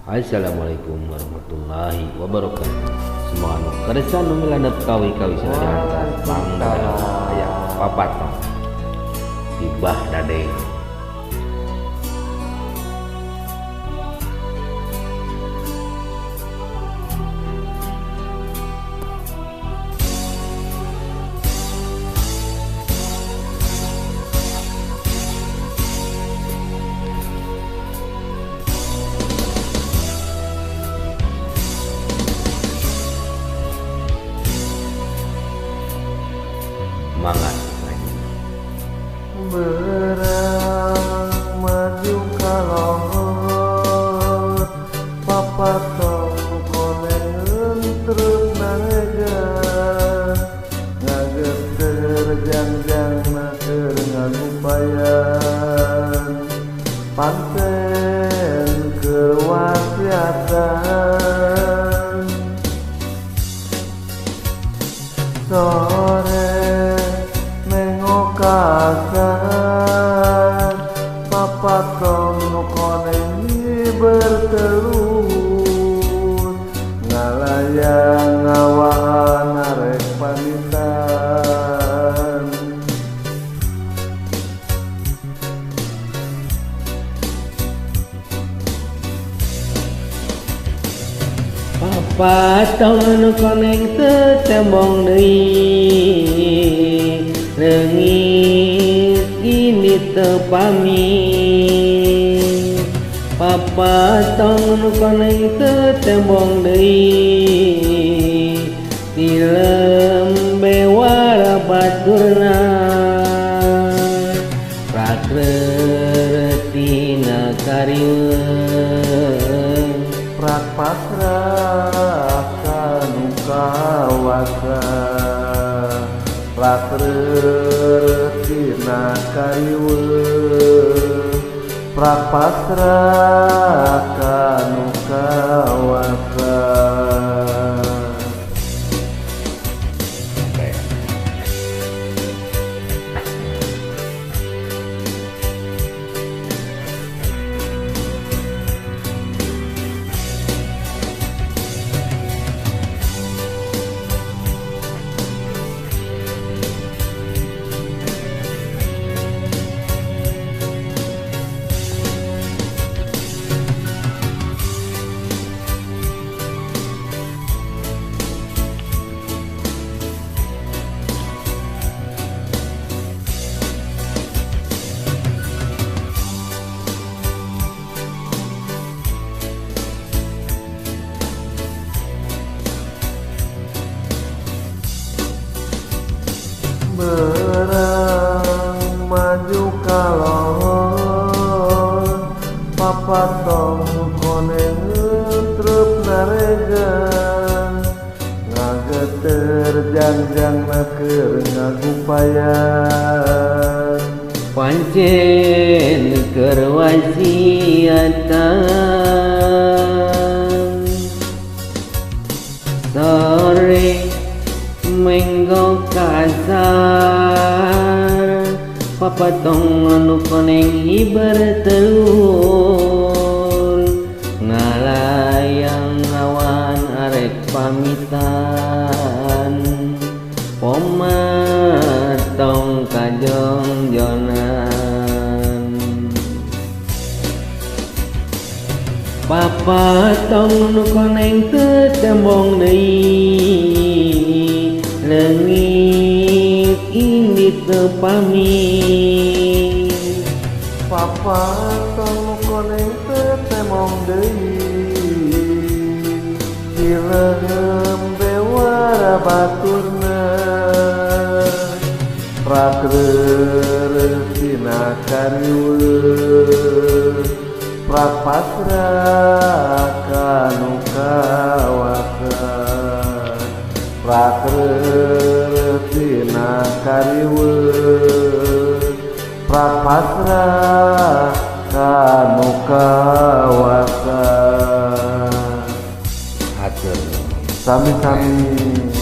Assalamualaikum warahmatullahi wabarakatuh. Semua anu keresan nu miladep kawi-kawi sadayana pangda aya papatong tibah dadeng. Mangan berang maju kalor papatong konengeun terus naegan ngageter jangjangna keur ngagupayan panten keur wasiatan sore kasan papatong nu konengi bertelur ngalayang ngawahan arek pamitan papatong nu koneng teu tembong deui leungit ini teu pamit papatong nu koneng teu tembong deui di lembe warabaturna prakreutina karieueung prak pasrah kanu kawasa prakreutina karieueung prak pasrah kanu kawasa. Berang maju kalor papatong konengeun trep naregan ngageter jangjangna keur ngagupayan pancen keur wasiatan sore menggo kasar papatong anu koneng bertelur ngalayang ngawan arek pamitan pomatong kajongjonan papatong nu koneng teu tembong deui leungit ini teu pamit papatong nu koneng teu temong deui di lembe warabaturna prakreutina karieueung prak pasrah kanu kawasa prakreutina karieueung prak pasrah kanu kawasa atur sami-sami.